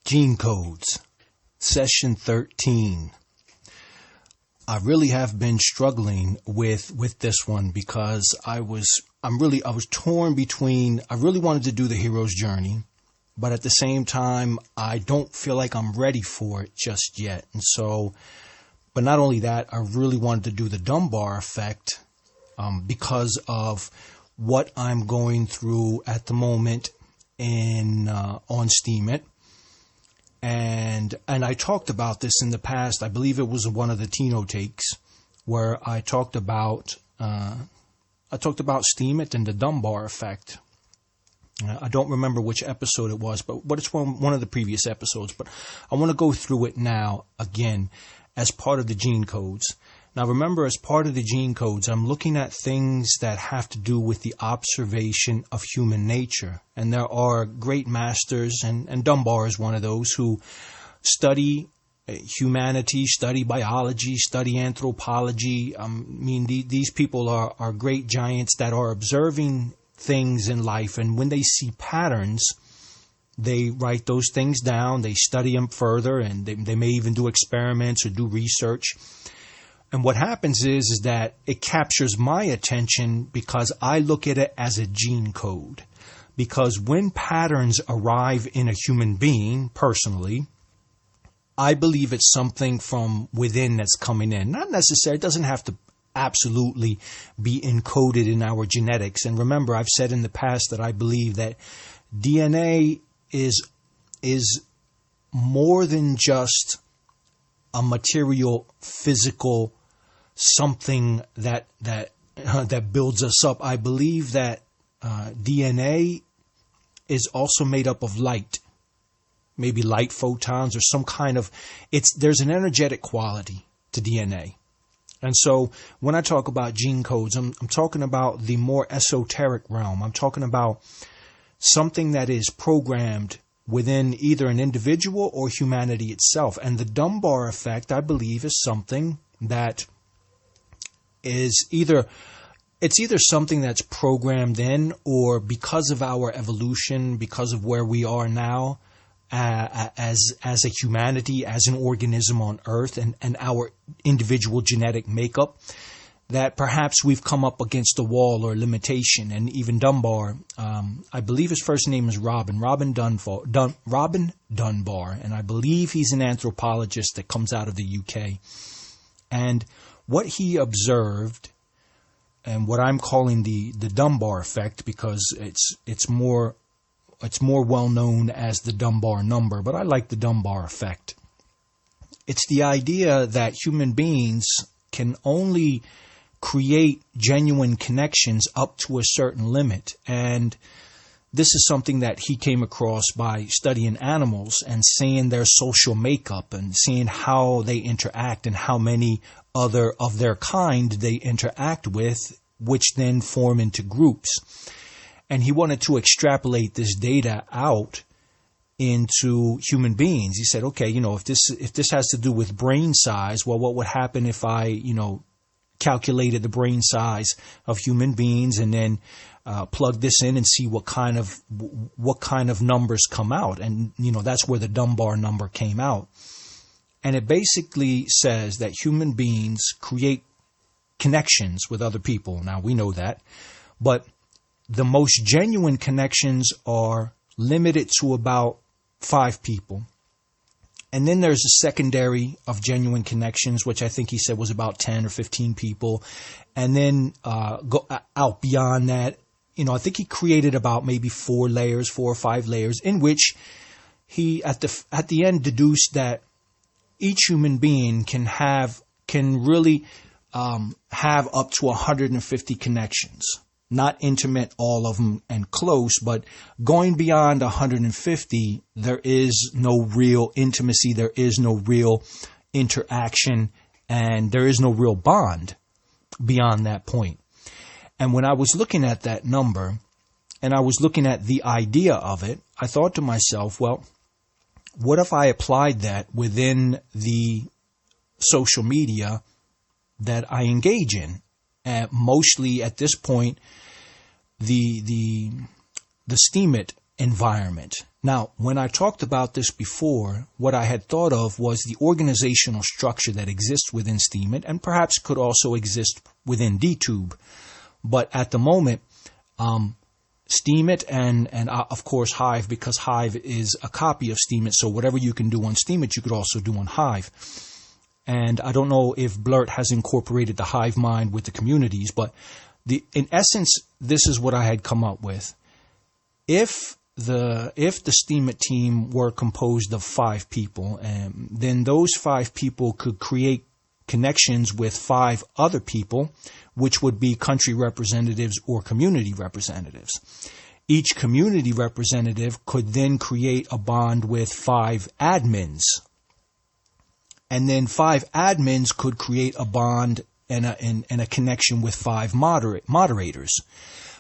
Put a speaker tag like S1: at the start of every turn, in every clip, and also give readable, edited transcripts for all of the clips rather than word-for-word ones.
S1: Gene Codes, Session 13. I really have been struggling with this one because I was torn between, I really wanted to do the hero's journey, but at the same time, I don't feel like I'm ready for it just yet. And so, but not only that, I really wanted to do the Dunbar effect because of what I'm going through at the moment on Steemit. And I talked about this in the past. I believe it was one of the Tino takes where I talked about Steemit and the Dunbar effect. I don't remember which episode it was, but it's one of the previous episodes. But I want to go through it now again as part of the Gene Codes. Now remember, as part of the Gene Codes, I'm looking at things that have to do with the observation of human nature. And there are great masters, and Dunbar is one of those, who study humanity, study biology, study anthropology. These people are great giants that are observing things in life. And when they see patterns, they write those things down, they study them further, and they may even do experiments or do research. And what happens is that it captures my attention because I look at it as a gene code. Because when patterns arrive in a human being, personally, I believe it's something from within that's coming in. Not necessarily, it doesn't have to absolutely be encoded in our genetics. And remember, I've said in the past that I believe that DNA is more than just a material, physical something that builds us up. I believe that DNA is also made up of light, maybe light photons or some kind of. There's an energetic quality to DNA, and so when I talk about gene codes, I'm talking about the more esoteric realm. I'm talking about something that is programmed within either an individual or humanity itself. And the Dunbar effect, I believe, is something that is either something that's programmed in, or because of our evolution, because of where we are now as a humanity, as an organism on Earth, and our individual genetic makeup, that perhaps we've come up against a wall or limitation. And even Dunbar, I believe his first name is Robin Dunbar, and I believe he's an anthropologist that comes out of the UK. And what he observed, and what I'm calling the Dunbar effect, because it's more well known as the Dunbar number, but I like the Dunbar effect. It's the idea that human beings can only create genuine connections up to a certain limit. And this is something that he came across by studying animals and seeing their social makeup and seeing how they interact and how many other of their kind they interact with, which then form into groups. And he wanted to extrapolate this data out into human beings. He said, okay, if this has to do with brain size, well, what would happen if I, calculated the brain size of human beings and then plug this in and see what kind of numbers come out. And, that's where the Dunbar number came out. And it basically says that human beings create connections with other people. Now, we know that. But the most genuine connections are limited to about 5 people. And then there's a secondary of genuine connections, which I think he said was about 10 or 15 people. And then go out beyond that. I think he created about maybe 4 or 5 layers, in which he at the end deduced that each human being can really have up to 150 connections. Not intimate, all of them, and close, but going beyond 150, there is no real intimacy, there is no real interaction, and there is no real bond beyond that point. And when I was looking at that number, and I was looking at the idea of it, I thought to myself, well, what if I applied that within the social media that I engage in? Mostly at this point, the Steemit environment. Now, when I talked about this before, what I had thought of was the organizational structure that exists within Steemit and perhaps could also exist within DTube. But at the moment, Steemit and of course Hive, because Hive is a copy of Steemit, so whatever you can do on Steemit, you could also do on Hive. And I don't know if Blurt has incorporated the Hive mind with the communities, but in essence, this is what I had come up with. If the Steemit team were composed of 5 people, then those 5 people could create connections with 5 other people, which would be country representatives or community representatives. Each community representative could then create a bond with 5 admins. And then 5 admins could create a bond and a connection with 5 moderators.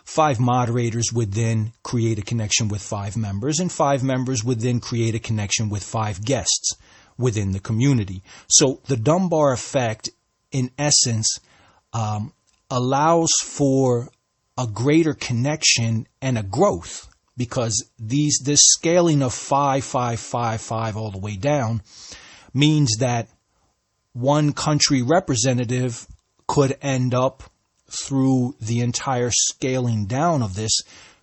S1: 5 moderators would then create a connection with 5 members, and 5 members would then create a connection with 5 guests within the community. So the Dunbar effect, in essence, allows for a greater connection and a growth, because this scaling of 5, 5, 5, 5 all the way down means that one country representative could end up, through the entire scaling down of this,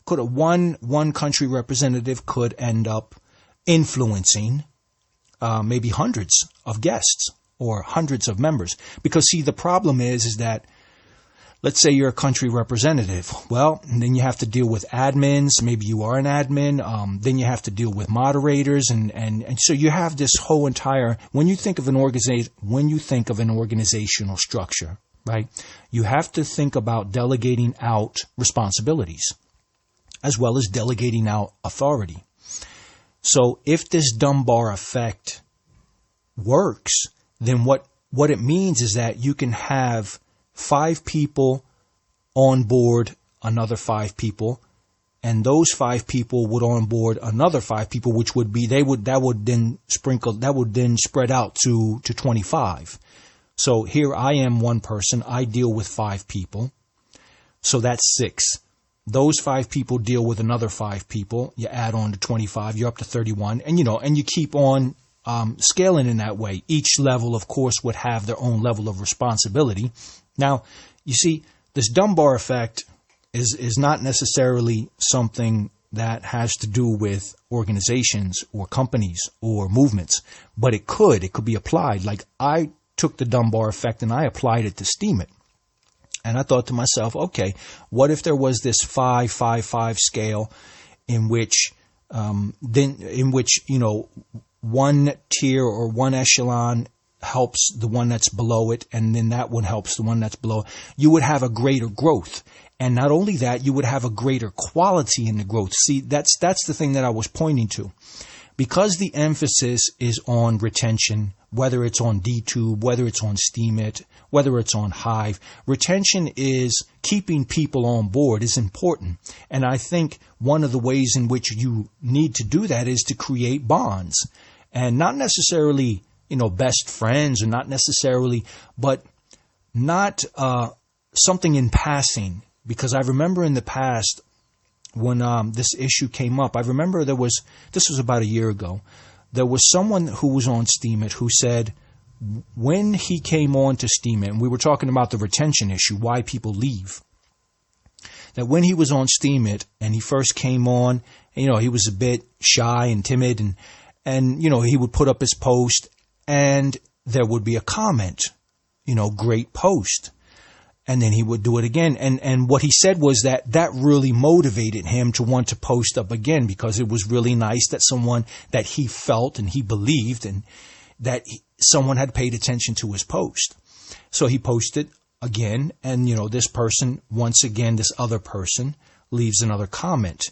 S1: one country representative could end up influencing maybe hundreds of guests or hundreds of members. Because see, the problem is that, let's say you're a country representative. Well, then you have to deal with admins. Maybe you are an admin. Then you have to deal with moderators. And so you have this whole entire, when you think of an organizational structure, right, you have to think about delegating out responsibilities as well as delegating out authority. So if this Dunbar effect works, then what it means is that you can have 5 people on board another 5 people, and those 5 people would on board another 5 people, which would be, that would then spread out to 25. So here I am one person, I deal with 5 people. So that's 6. Those 5 people deal with another 5 people. You add on to 25, you're up to 31, and you keep on scaling in that way. Each level, of course, would have their own level of responsibility. Now, you see, this Dunbar effect is not necessarily something that has to do with organizations or companies or movements, but it could be applied. Like, I took the Dunbar effect and I applied it to Steemit. And I thought to myself, okay, what if there was this 5, 5, 5 scale in which one tier or one echelon helps the one that's below it, and then that one helps the one that's below. You would have a greater growth. And not only that, you would have a greater quality in the growth. See, that's the thing that I was pointing to. Because the emphasis is on retention, whether it's on DTube, whether it's on Steemit, whether it's on Hive, retention is keeping people on board is important. And I think one of the ways in which you need to do that is to create bonds. And not necessarily, best friends, or not necessarily, but not something in passing. Because I remember in the past, when this issue came up, I remember this was about a year ago, there was someone who was on Steemit who said when he came on to Steemit, and we were talking about the retention issue, why people leave, that when he was on Steemit and he first came on, he was a bit shy and timid, and he would put up his post and there would be a comment, great post. And then he would do it again. And what he said was that really motivated him to want to post up again, because it was really nice that someone that he felt and he believed and that someone had paid attention to his post. So he posted again, and this person, once again, this other person leaves another comment.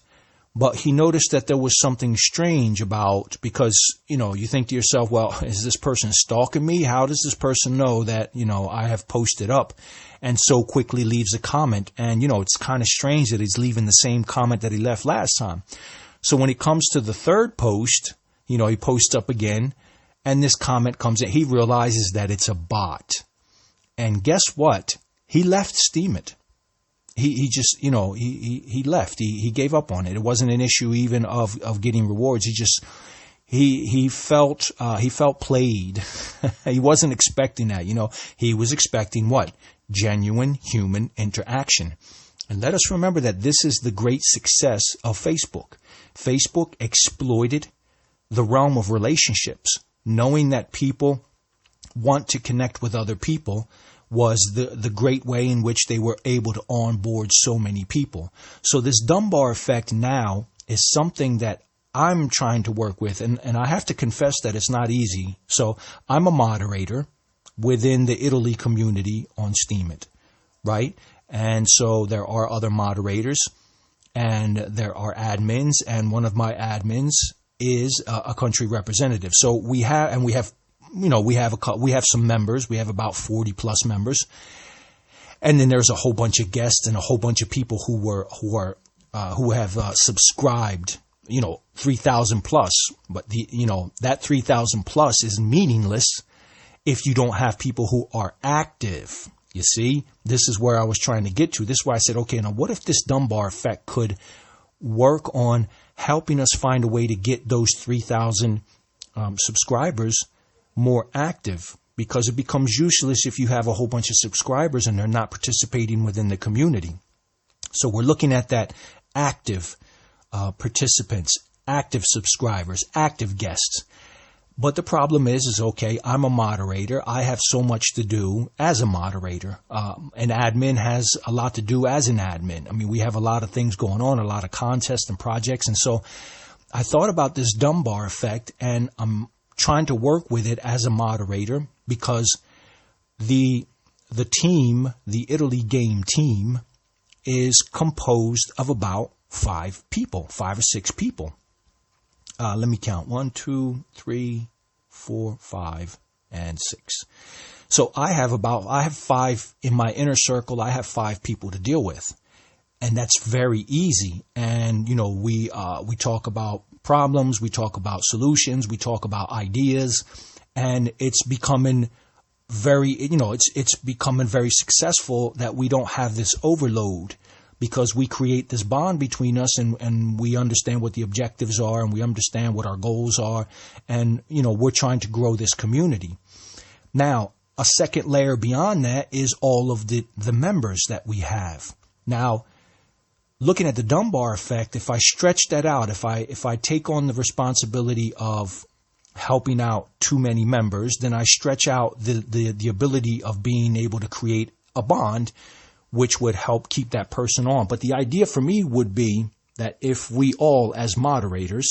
S1: But he noticed that there was something strange about, because, you think to yourself, well, is this person stalking me? How does this person know that, I have posted up and so quickly leaves a comment? And, it's kind of strange that he's leaving the same comment that he left last time. So when it comes to the third post, he posts up again and this comment comes in. He realizes that it's a bot. And guess what? He left Steemit. he just, he left. He gave up on it. It wasn't an issue even of getting rewards. He felt played. He wasn't expecting that. He was expecting what? Genuine human interaction. And let us remember that this is the great success of Facebook. Facebook exploited the realm of relationships, knowing that people want to connect with other people was the great way in which they were able to onboard so many people. So this Dunbar effect now is something that I'm trying to work with, and I have to confess that it's not easy. So I'm a moderator within the Italy community on Steemit, right? And so there are other moderators, and there are admins, and one of my admins is a country representative. So we have some members. We have about 40 plus members, and then there's a whole bunch of guests and a whole bunch of people who have subscribed. 3,000 plus, but that 3,000 plus is meaningless if you don't have people who are active. You see, this is where I was trying to get to. This is why I said, okay, now what if this Dunbar effect could work on helping us find a way to get those 3,000 subscribers more active? Because it becomes useless if you have a whole bunch of subscribers and they're not participating within the community. So we're looking at that active participants, active subscribers, active guests. But the problem is okay, I'm a moderator. I have so much to do as a moderator. An admin has a lot to do as an admin. I mean, we have a lot of things going on, a lot of contests and projects. And so I thought about this Dunbar effect, and I'm trying to work with it as a moderator because the team, the Italy game team, is composed of about 5 or 6 people. Let me count. 1, 2, 3, 4, 5, and 6. So I have 5 in my inner circle. I have 5 people to deal with, and that's very easy. And we talk about problems, we talk about solutions, we talk about ideas, and it's becoming it's becoming very successful that we don't have this overload, because we create this bond between us, and we understand what the objectives are, and we understand what our goals are, and we're trying to grow this community. Now, a second layer beyond that is all of the members that we have. Now, looking at the Dunbar effect, if I stretch that out, if I take on the responsibility of helping out too many members, then I stretch out the ability of being able to create a bond, which would help keep that person on. But the idea for me would be that if we all, as moderators,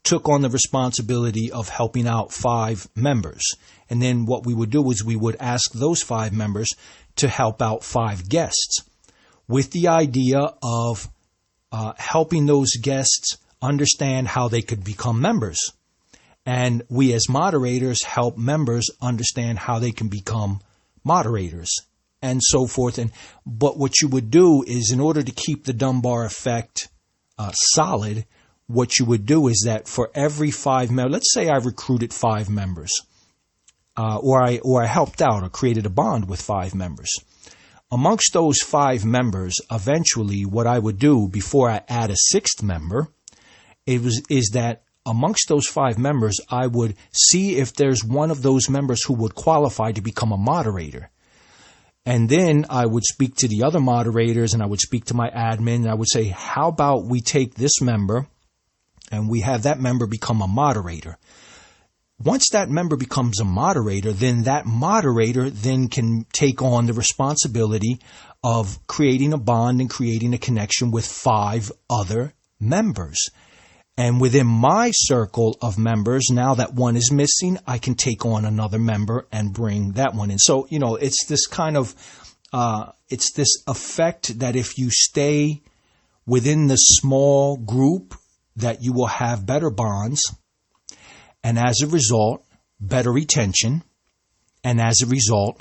S1: took on the responsibility of helping out 5 members, and then what we would do is we would ask those 5 members to help out 5 guests, with the idea of helping those guests understand how they could become members. And we as moderators help members understand how they can become moderators, and so forth. But what you would do is, in order to keep the Dunbar effect solid, what you would do is that for every 5 members, let's say I recruited 5 members, or I helped out or created a bond with 5 members. Amongst those 5 members, eventually what I would do before I add a 6th member is that amongst those 5 members, I would see if there's one of those members who would qualify to become a moderator. And then I would speak to the other moderators, and I would speak to my admin, and I would say, how about we take this member and we have that member become a moderator? Once that member becomes a moderator, then that moderator then can take on the responsibility of creating a bond and creating a connection with 5 other members. And within my circle of members, now that one is missing, I can take on another member and bring that one in. So, it's this kind of, it's this effect that if you stay within the small group, that you will have better bonds. And as a result, better retention. And as a result,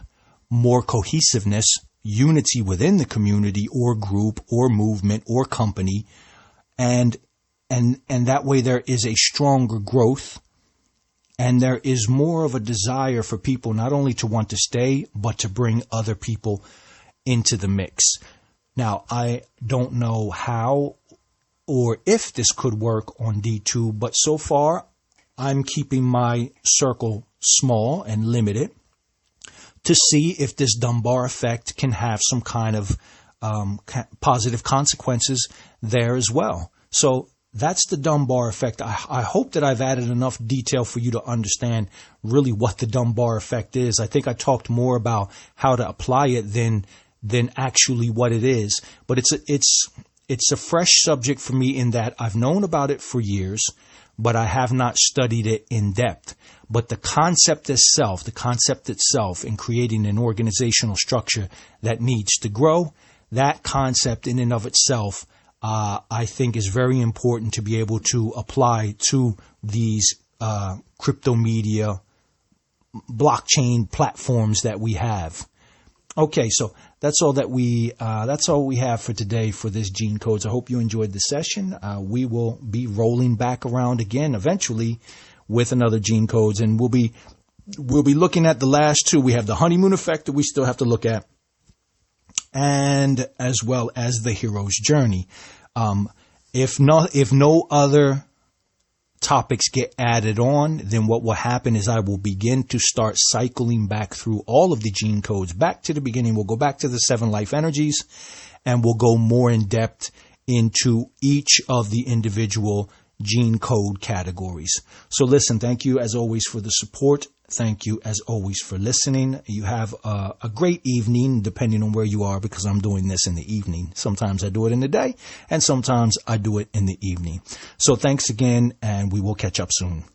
S1: more cohesiveness, unity within the community or group or movement or company. And that way there is a stronger growth, and there is more of a desire for people not only to want to stay, but to bring other people into the mix. Now, I don't know how or if this could work on D2, but so far I'm keeping my circle small and limited to see if this Dunbar effect can have some kind of positive consequences there as well. So that's the Dunbar effect. I hope that I've added enough detail for you to understand really what the Dunbar effect is. I think I talked more about how to apply it than actually what it is. But it's a fresh subject for me in that I've known about it for years, but I have not studied it in depth. But the concept itself in creating an organizational structure that needs to grow, that concept in and of itself, I think is very important to be able to apply to these crypto media blockchain platforms that we have. Okay, so that's all we have for today for this Gene Codes. I hope you enjoyed the session. We will be rolling back around again eventually with another Gene Codes, and we'll be looking at the last two. We have the honeymoon effect that we still have to look at, and as well as the hero's journey. If no other topics get added on, then what will happen is I will begin to start cycling back through all of the Gene Codes back to the beginning. We'll go back to the 7 life energies, and we'll go more in depth into each of the individual Gene Code categories. So listen, thank you as always for the support. Thank you as always for listening. You have a great evening depending on where you are, because I'm doing this in the evening. Sometimes I do it in the day and sometimes I do it in the evening. So thanks again, and we will catch up soon.